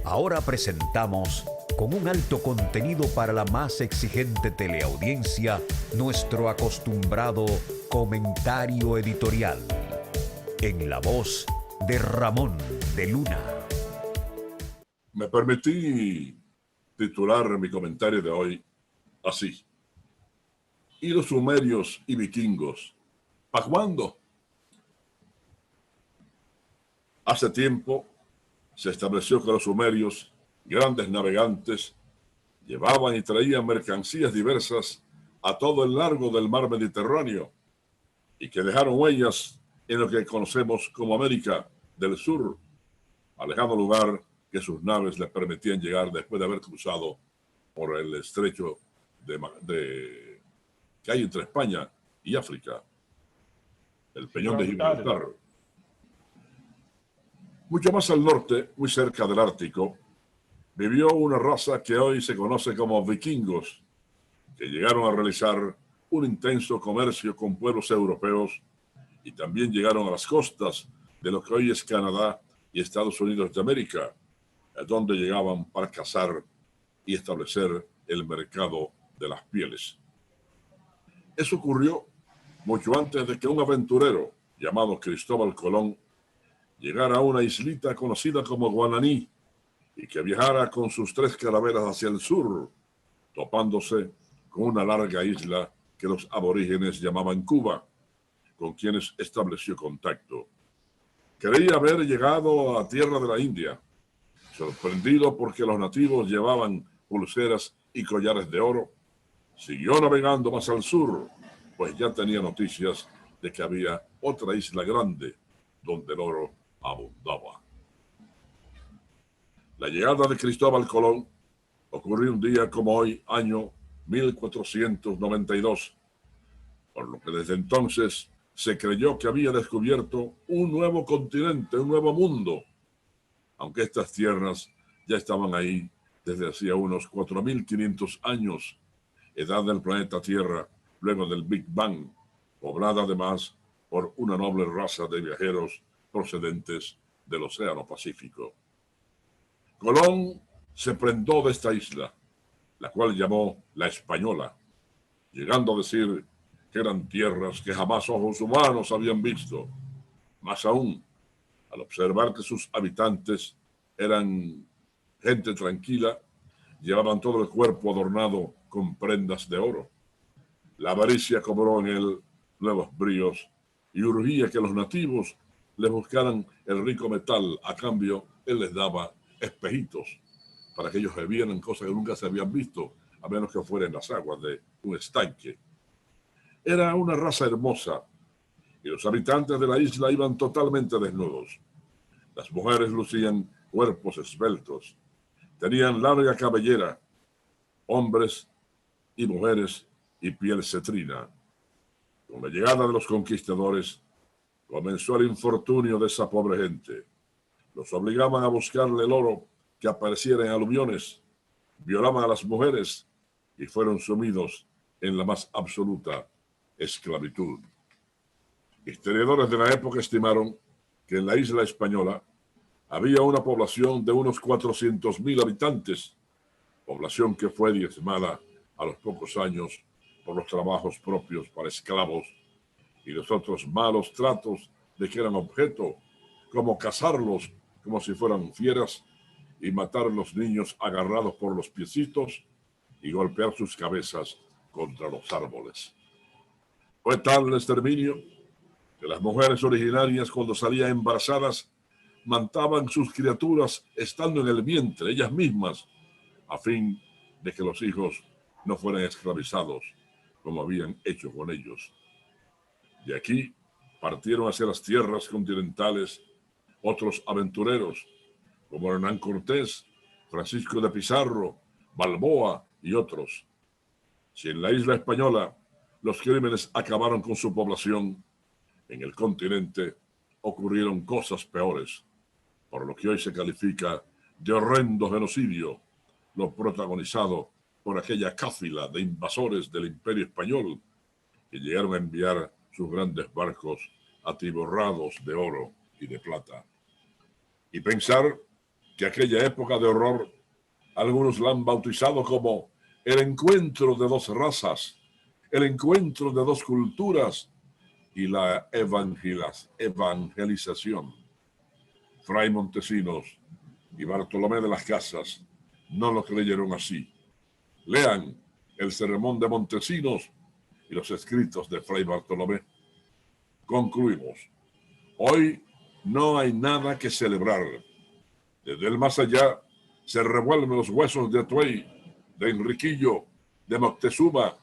Ahora presentamos, con un alto contenido para la más exigente teleaudiencia, nuestro acostumbrado comentario editorial, en la voz de Ramón de Luna. Me permití titular mi comentario de hoy así: ¿y los sumerios y vikingos? ¿Para cuándo? Hace tiempo se estableció que los sumerios, grandes navegantes, llevaban y traían mercancías diversas a todo el largo del mar Mediterráneo y que dejaron huellas en lo que conocemos como América del Sur, al lejano lugar que sus naves les permitían llegar después de haber cruzado por el estrecho que hay entre España y África, el Peñón de Gibraltar. Mucho más al norte, muy cerca del Ártico, vivió una raza que hoy se conoce como vikingos, que llegaron a realizar un intenso comercio con pueblos europeos y también llegaron a las costas de lo que hoy es Canadá y Estados Unidos de América, donde llegaban para cazar y establecer el mercado de las pieles. Eso ocurrió mucho antes de que un aventurero llamado Cristóbal Colón llegara a una islita conocida como Guananí y que viajara con sus 3 calaveras hacia el sur, topándose con una larga isla que los aborígenes llamaban Cuba, con quienes estableció contacto. Creía haber llegado a tierra de la India, sorprendido porque los nativos llevaban pulseras y collares de oro. Siguió navegando más al sur, pues ya tenía noticias de que había otra isla grande donde el oro abundaba. La llegada de Cristóbal Colón ocurrió un día como hoy, año 1492, por lo que desde entonces se creyó que había descubierto un nuevo continente, un nuevo mundo, aunque estas tierras ya estaban ahí desde hacía unos 4.500 años, edad del planeta Tierra luego del Big Bang, poblada además por una noble raza de viajeros procedentes del Océano Pacífico. Colón se prendó de esta isla, la cual llamó La Española, llegando a decir que eran tierras que jamás ojos humanos habían visto. Más aún, al observar que sus habitantes eran gente tranquila, llevaban todo el cuerpo adornado con prendas de oro. La avaricia cobró en él nuevos bríos y urgía que los nativos les buscaran el rico metal. A cambio, él les daba espejitos para que ellos vieran cosas que nunca se habían visto, a menos que fueran las aguas de un estanque. Era una raza hermosa y los habitantes de la isla iban totalmente desnudos. Las mujeres lucían cuerpos esbeltos, tenían larga cabellera, hombres y mujeres y piel cetrina. Con la llegada de los conquistadores comenzó el infortunio de esa pobre gente. Los obligaban a buscarle el oro que apareciera en aluviones, violaban a las mujeres y fueron sumidos en la más absoluta esclavitud. Historiadores de la época estimaron que en la isla española había una población de unos 400.000 habitantes, población que fue diezmada a los pocos años por los trabajos propios para esclavos y los otros malos tratos de que eran objeto, como cazarlos como si fueran fieras y matar a los niños agarrados por los piecitos y golpear sus cabezas contra los árboles. Fue tal el exterminio que las mujeres originarias, cuando salían embarazadas, mataban sus criaturas estando en el vientre, ellas mismas, a fin de que los hijos no fueran esclavizados como habían hecho con ellos. De aquí partieron hacia las tierras continentales otros aventureros, como Hernán Cortés, Francisco de Pizarro, Balboa y otros. Si en la isla española los crímenes acabaron con su población, en el continente ocurrieron cosas peores, por lo que hoy se califica de horrendo genocidio, lo protagonizado por aquella cáfila de invasores del Imperio Español que llegaron a enviar sus grandes barcos atiborrados de oro y de plata. Y pensar que aquella época de horror algunos la han bautizado como el encuentro de dos razas, el encuentro de dos culturas y la evangelización. Fray Montesinos y Bartolomé de las Casas no lo creyeron así. Lean el Sermón de Montesinos y los escritos de Fray Bartolomé. Concluimos. Hoy no hay nada que celebrar. Desde el más allá se revuelven los huesos de Atuey, de Enriquillo, de Moctezuma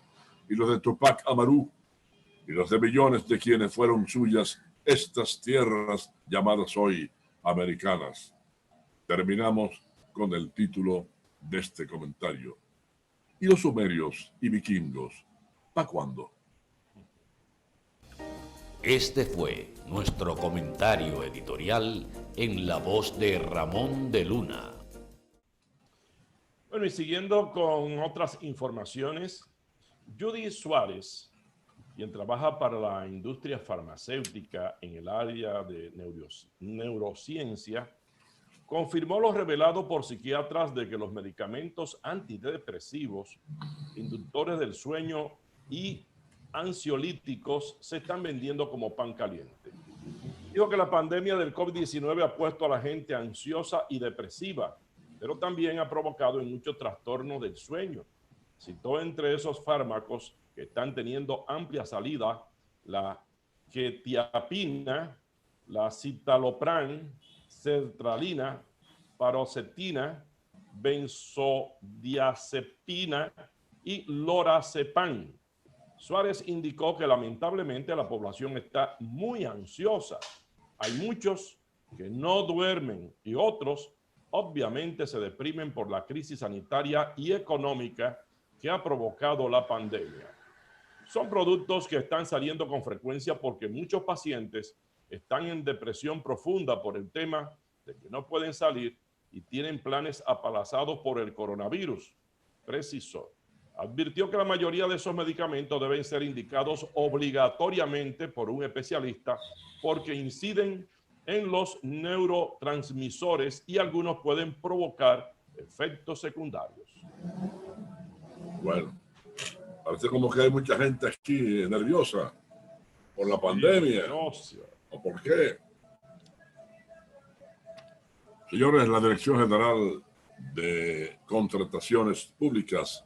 y los de Tupac Amaru y los de millones de quienes fueron suyas estas tierras llamadas hoy americanas. Terminamos con el título de este comentario. ¿Y los sumerios y vikingos? ¿Para cuándo? Este fue nuestro comentario editorial en la voz de Ramón de Luna. Bueno, y siguiendo con otras informaciones, Judy Suárez, quien trabaja para la industria farmacéutica en el área de neurociencia, confirmó lo revelado por psiquiatras de que los medicamentos antidepresivos, inductores del sueño y ansiolíticos se están vendiendo como pan caliente. Dijo que la pandemia del COVID-19 ha puesto a la gente ansiosa y depresiva, pero también ha provocado en muchos trastornos del sueño. Citó entre esos fármacos que están teniendo amplia salida la quetiapina, la citalopram, sertralina, paroxetina, benzodiazepina y lorazepam. Suárez indicó que lamentablemente la población está muy ansiosa. Hay muchos que no duermen y otros obviamente se deprimen por la crisis sanitaria y económica que ha provocado la pandemia. Son productos que están saliendo con frecuencia porque muchos pacientes están en depresión profunda por el tema de que no pueden salir y tienen planes aplazados por el coronavirus, precisó. Advirtió que la mayoría de esos medicamentos deben ser indicados obligatoriamente por un especialista porque inciden en los neurotransmisores y algunos pueden provocar efectos secundarios. Bueno, parece como que hay mucha gente aquí nerviosa por la pandemia. ¿O por qué? Señores, la Dirección General de Contrataciones Públicas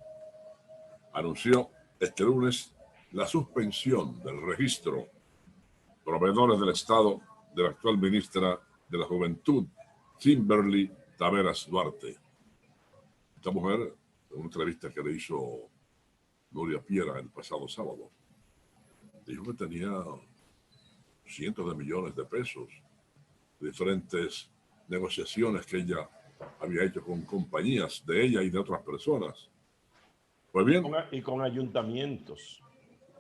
anunció este lunes la suspensión del registro proveedores del Estado de la actual ministra de la Juventud, Kimberly Taveras Duarte. Esta mujer, en una entrevista que le hizo Nuria Piera el pasado sábado, dijo que tenía cientos de millones de pesos, diferentes negociaciones que ella había hecho con compañías de ella y de otras personas. Pues bien. Y con ayuntamientos.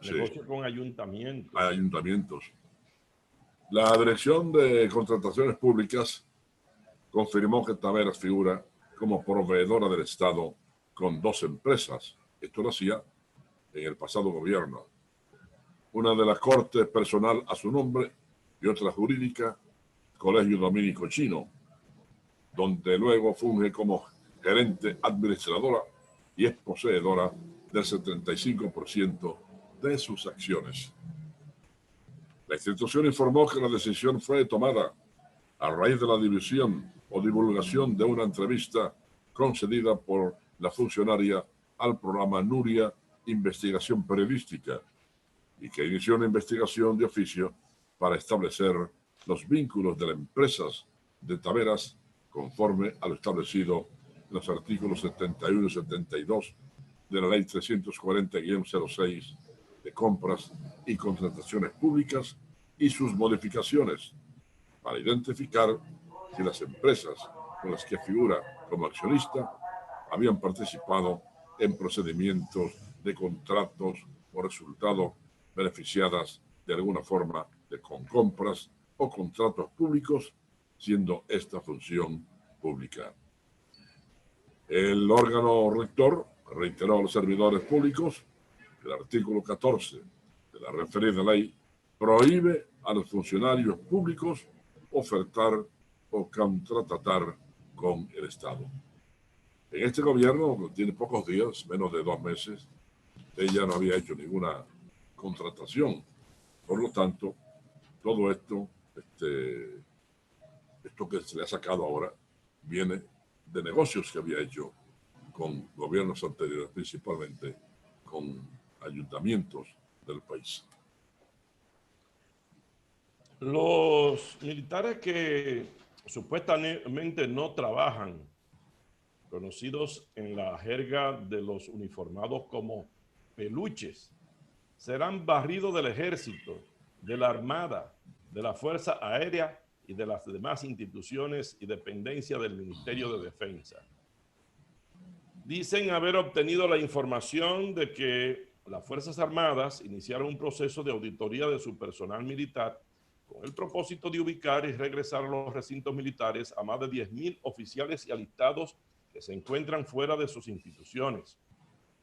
Sí. Negocio con ayuntamientos. Hay ayuntamientos. La Dirección de Contrataciones Públicas confirmó que Taveras figura como proveedora del Estado con 2 empresas. Esto lo hacía en el pasado gobierno. Una de la Corte personal a su nombre y otra jurídica, Colegio Dominico Chino, donde luego funge como gerente administradora y es poseedora del 75% de sus acciones. La institución informó que la decisión fue tomada a raíz de la división o divulgación de una entrevista concedida por la funcionaria al programa Nuria Investigación Periodística y que inició una investigación de oficio para establecer los vínculos de las empresas de Taveras conforme a lo establecido en los artículos 71 y 72 de la Ley 340-06 de compras y contrataciones públicas y sus modificaciones para identificar si las empresas con las que figura como accionista habían participado en procedimientos de contratos o resultado beneficiadas de alguna forma con compras o contratos públicos, siendo esta función pública. El órgano rector reiteró a los servidores públicos que el artículo 14 de la referida ley prohíbe a los funcionarios públicos ofertar o contratar con el Estado. En este gobierno, que tiene pocos días, menos de 2 meses, ella no había hecho ninguna contratación. Por lo tanto, todo esto, esto que se le ha sacado ahora, viene de negocios que había hecho con gobiernos anteriores, principalmente con ayuntamientos del país. Los militares que supuestamente no trabajan, conocidos en la jerga de los uniformados como peluches, serán barridos del ejército, de la armada, de la fuerza aérea y de las demás instituciones y dependencias del Ministerio de Defensa. Dicen haber obtenido la información de que las Fuerzas Armadas iniciaron un proceso de auditoría de su personal militar con el propósito de ubicar y regresar a los recintos militares a más de 10,000 oficiales y alistados que se encuentran fuera de sus instituciones.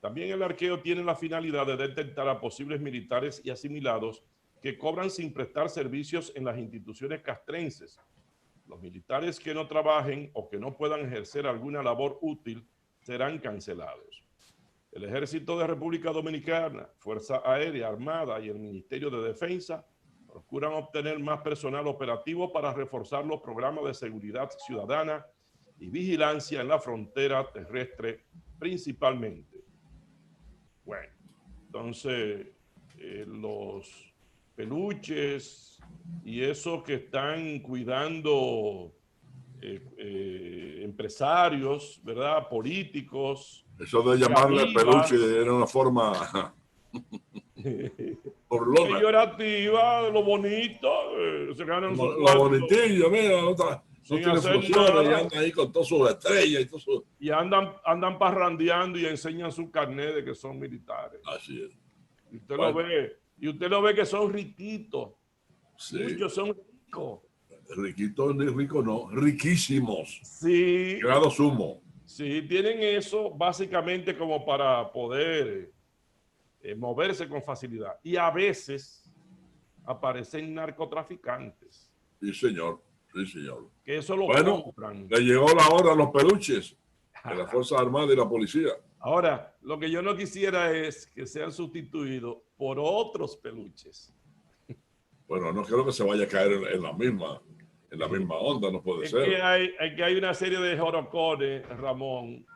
También el arqueo tiene la finalidad de detectar a posibles militares y asimilados que cobran sin prestar servicios en las instituciones castrenses. Los militares que no trabajen o que no puedan ejercer alguna labor útil serán cancelados. El Ejército de República Dominicana, Fuerza Aérea, Armada y el Ministerio de Defensa procuran obtener más personal operativo para reforzar los programas de seguridad ciudadana y vigilancia en la frontera terrestre principalmente. Bueno, entonces los peluches y esos que están cuidando empresarios, ¿verdad? Políticos. Eso de llamarle peluche era una forma burlona. Peyorativa, lo bonito, se ganan su lo bonitillo, mira, no tiene funciones y anda ahí con todas sus estrellas y todo su... Y andan parrandeando y enseñan su carnet de que son militares. Así es. Y usted lo ve que son riquitos. Sí. Muchos son ricos. Riquitos ni ricos no, riquísimos. Sí. Grado sumo. Sí, tienen eso básicamente como para poder moverse con facilidad. Y a veces aparecen narcotraficantes. Sí, señor. Sí, señor. Que eso lo compran. Le llegó la hora a los peluches de la Fuerza Armada y la policía. Ahora, lo que yo no quisiera es que sean sustituidos por otros peluches. Bueno, no creo que se vaya a caer en la misma onda, no puede ser. Que hay una serie de jorocones, Ramón,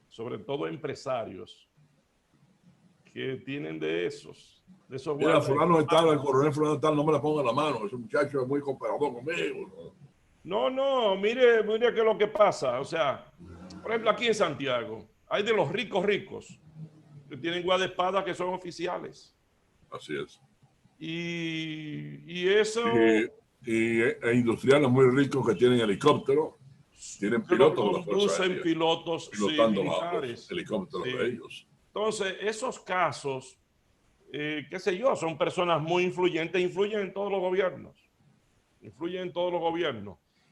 sobre todo empresarios, que tienen de esos Mira, fulano de tal, el coronel fulano de tal, no me la ponga en la mano, ese muchacho es muy cooperador conmigo. No, mire qué es lo que pasa. O sea, por ejemplo, aquí en Santiago, hay de los ricos que tienen guardaespaldas que son oficiales. Así es. Y eso... E industriales muy ricos que tienen helicópteros, tienen pilotos de la Fuerza Aérea, pilotos pilotando militares. los helicópteros de ellos. Entonces, esos casos, qué sé yo, son personas muy influyentes, influyen en todos los gobiernos.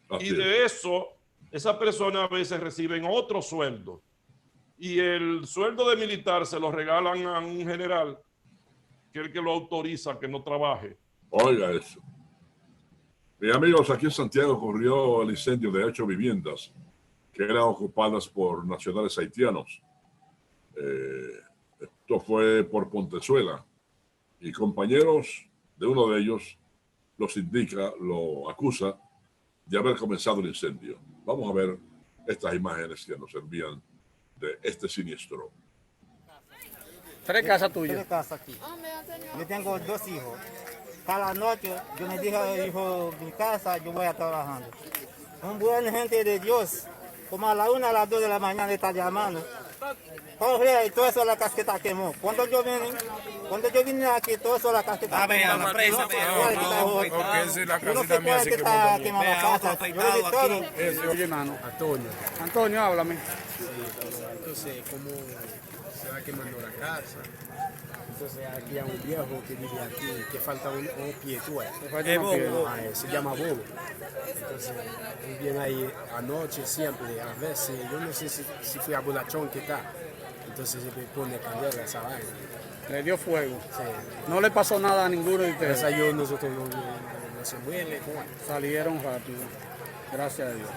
Así y es. de eso, esas personas a veces reciben otro sueldo. Y el sueldo de militar se lo regalan a un general, que es el que lo autoriza que no trabaje. Oiga eso. Mis amigos, aquí en Santiago ocurrió el incendio de 8 viviendas que eran ocupadas por nacionales haitianos. Esto fue por Pontezuela. Y compañeros de uno de ellos lo acusa de haber comenzado el incendio. Vamos a ver estas imágenes que nos envían de este siniestro. 3 casas tuyas. 3 casas aquí. Yo tengo 2 hijos. Cada noche yo me dije, hijo, mi casa, yo voy a trabajando. Un buen gente de Dios, como a la 1, a las 2 de la mañana está llamando. Jorge, y todo eso la casqueta quemó. Cuando yo vine aquí, todo eso la casqueta quemó. A la presa, porque esa es la Yo no casita sé mía, cuál así que que está quemando la casa. Yo le di todo. Oye, hermano. Antonio, háblame. entonces cómo se va quemando la casa. Entonces aquí hay un viejo que vive aquí, que falta un pie, tú ves. Se llama Bobo. Entonces él viene ahí anoche siempre, a veces, yo no sé si fue a Bolachón que está. Entonces se le pone candela a esa vaina. Le dio fuego. Sí. No le pasó nada a ninguno de ustedes. Nosotros no se muere. Salieron rápido. Gracias a Dios.